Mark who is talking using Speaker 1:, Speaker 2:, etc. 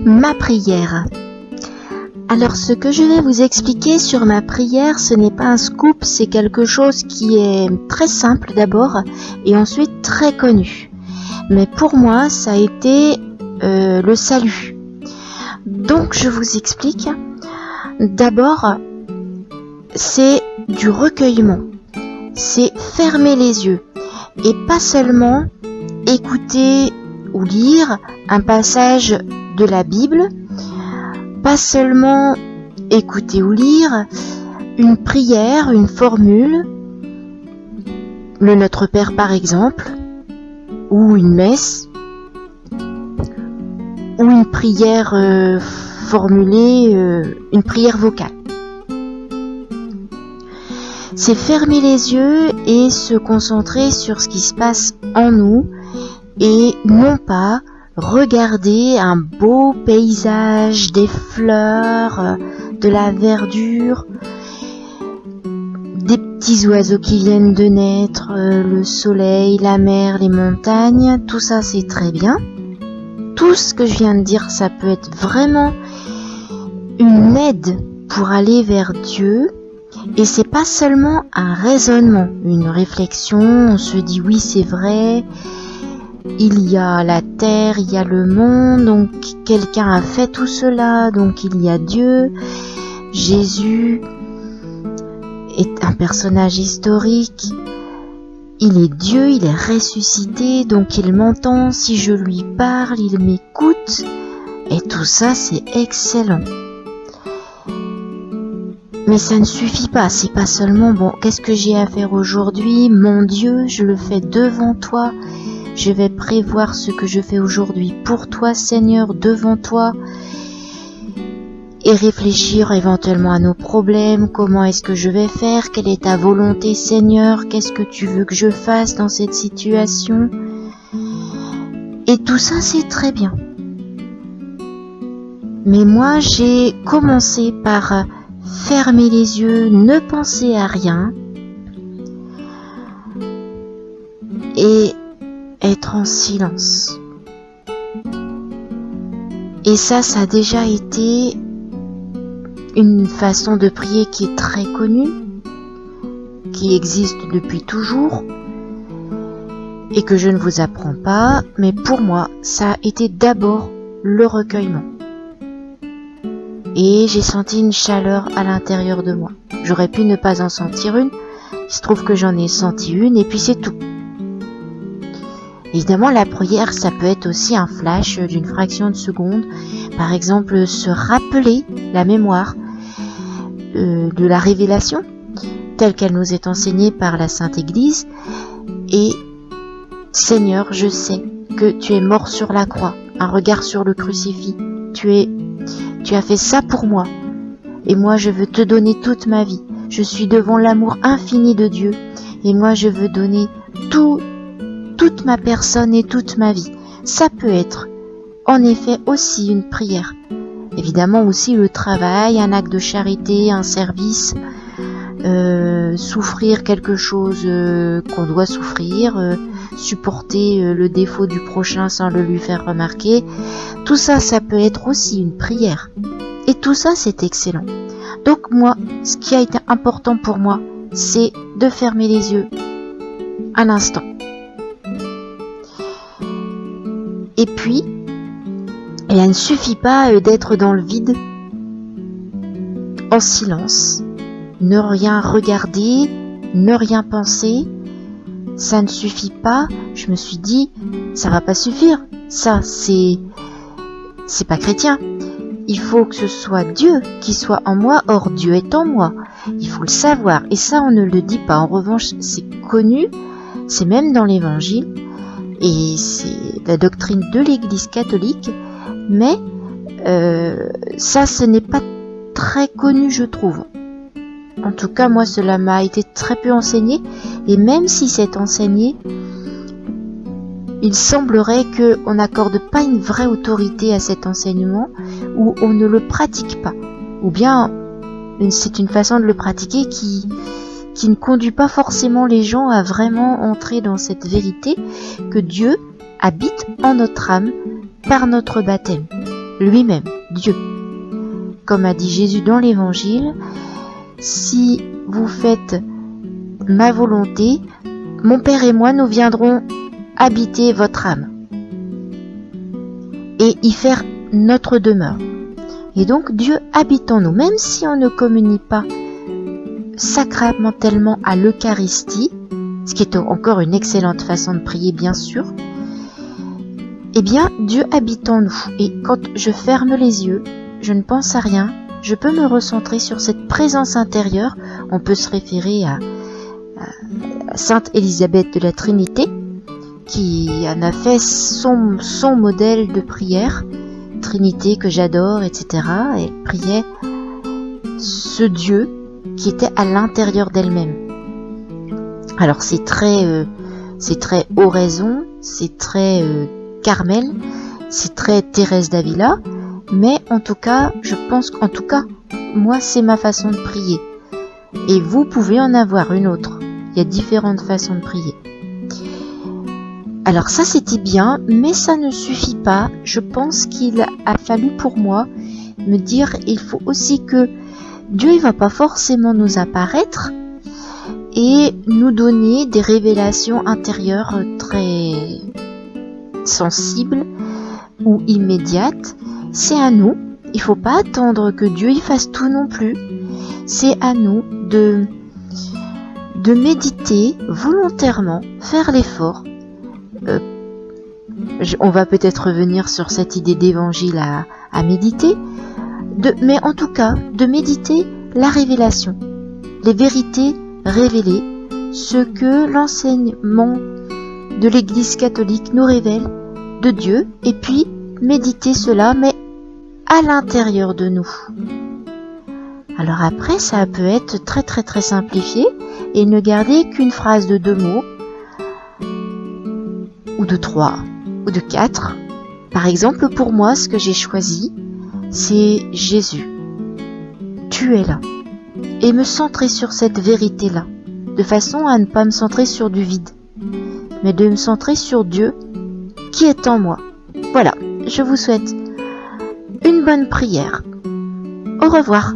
Speaker 1: Ma prière. Alors ce que je vais vous expliquer sur ma prière, ce n'est pas un scoop, c'est quelque chose qui est très simple d'abord et ensuite très connu. Mais pour moi, ça a été le salut. Donc je vous explique. D'abord, c'est du recueillement. C'est fermer les yeux et pas seulement écouter ou lire un passage de la Bible, pas seulement écouter ou lire une prière, une formule, le Notre Père par exemple, ou une messe, ou une prière formulée, une prière vocale. C'est fermer les yeux et se concentrer sur ce qui se passe en nous et non pas regarder un beau paysage, des fleurs, de la verdure, des petits oiseaux qui viennent de naître, le soleil, la mer, les montagnes, tout ça c'est très bien. Tout ce que je viens de dire, ça peut être vraiment une aide pour aller vers Dieu. Et c'est pas seulement un raisonnement, une réflexion, on se dit oui c'est vrai, il y a la terre, il y a le monde, donc quelqu'un a fait tout cela, donc il y a Dieu. Jésus est un personnage historique, il est Dieu, il est ressuscité, donc il m'entend, si je lui parle, il m'écoute, et tout ça c'est excellent. Mais ça ne suffit pas, c'est pas seulement bon, qu'est-ce que j'ai à faire aujourd'hui, mon Dieu, je le fais devant toi, je vais prévoir ce que je fais aujourd'hui pour toi Seigneur, devant toi, et réfléchir éventuellement à nos problèmes, comment est-ce que je vais faire, quelle est ta volonté Seigneur, qu'est-ce que tu veux que je fasse dans cette situation, et tout ça c'est très bien. Mais moi j'ai commencé par fermer les yeux, ne penser à rien et être en silence. Et ça a déjà été une façon de prier qui est très connue, qui existe depuis toujours et que je ne vous apprends pas, mais pour moi, ça a été d'abord le recueillement. Et j'ai senti une chaleur à l'intérieur de moi. J'aurais pu ne pas en sentir une, il se trouve que j'en ai senti une et puis c'est tout. Évidemment, la prière, ça peut être aussi un flash d'une fraction de seconde. Par exemple, se rappeler la mémoire de la révélation, telle qu'elle nous est enseignée par la Sainte Église. Et Seigneur, je sais que tu es mort sur la croix, un regard sur le crucifix. Tu as fait ça pour moi. Et moi, je veux te donner toute ma vie. Je suis devant l'amour infini de Dieu. Et moi, je veux donner toute ma personne et toute ma vie. Ça peut être, en effet, aussi une prière. Évidemment aussi le travail, un acte de charité, un service, souffrir quelque chose qu'on doit souffrir, supporter le défaut du prochain sans le lui faire remarquer. Tout ça, ça peut être aussi une prière. Et tout ça, c'est excellent. Donc moi, ce qui a été important pour moi, c'est de fermer les yeux un instant. Et puis, il ne suffit pas d'être dans le vide, en silence, ne rien regarder, ne rien penser. Ça ne suffit pas. Je me suis dit, ça va pas suffire. Ça, c'est pas chrétien. Il faut que ce soit Dieu qui soit en moi, or Dieu est en moi. Il faut le savoir. Et ça, on ne le dit pas. En revanche, c'est connu. C'est même dans l'Évangile. Et c'est la doctrine de l'Église catholique. Mais ça, ce n'est pas très connu, je trouve. En tout cas, moi, cela m'a été très peu enseigné. Et même si c'est enseigné, il semblerait qu'on n'accorde pas une vraie autorité à cet enseignement, ou on ne le pratique pas. Ou bien, c'est une façon de le pratiquer qui ne conduit pas forcément les gens à vraiment entrer dans cette vérité que Dieu habite en notre âme par notre baptême, lui-même, Dieu. Comme a dit Jésus dans l'Évangile, si vous faites ma volonté, mon Père et moi, nous viendrons habiter votre âme et y faire notre demeure. Et donc Dieu habite en nous, même si on ne communie pas sacramentellement à l'Eucharistie, ce qui est encore une excellente façon de prier bien sûr, eh bien Dieu habite en nous. Et quand je ferme les yeux, je ne pense à rien, je peux me recentrer sur cette présence intérieure. On peut se référer à Sainte Élisabeth de la Trinité, qui en a fait son modèle de prière, Trinité que j'adore, etc. Elle priait ce Dieu qui était à l'intérieur d'elle-même. Alors c'est très oraison, c'est très Carmel, c'est très Thérèse d'Avila, mais en tout cas, je pense qu'en tout cas, moi c'est ma façon de prier. Et vous pouvez en avoir une autre. Il y a différentes façons de prier. Alors ça c'était bien, mais ça ne suffit pas. Je pense qu'il a fallu pour moi me dire, il faut aussi que Dieu il va pas forcément nous apparaître et nous donner des révélations intérieures très sensibles ou immédiates. C'est à nous. Il faut pas attendre que Dieu y fasse tout non plus. C'est à nous de méditer volontairement, faire l'effort. On va peut-être revenir sur cette idée d'évangile à méditer, mais en tout cas de méditer la révélation, les vérités révélées, ce que l'enseignement de l'Église catholique nous révèle de Dieu, et puis méditer cela, mais à l'intérieur de nous. Alors après, ça peut être très très très simplifié et ne garder qu'une phrase de 2 mots, ou de 3, ou de 4. Par exemple, pour moi, ce que j'ai choisi, c'est Jésus. Tu es là. Et me centrer sur cette vérité-là, de façon à ne pas me centrer sur du vide, mais de me centrer sur Dieu qui est en moi. Voilà, je vous souhaite une bonne prière. Au revoir.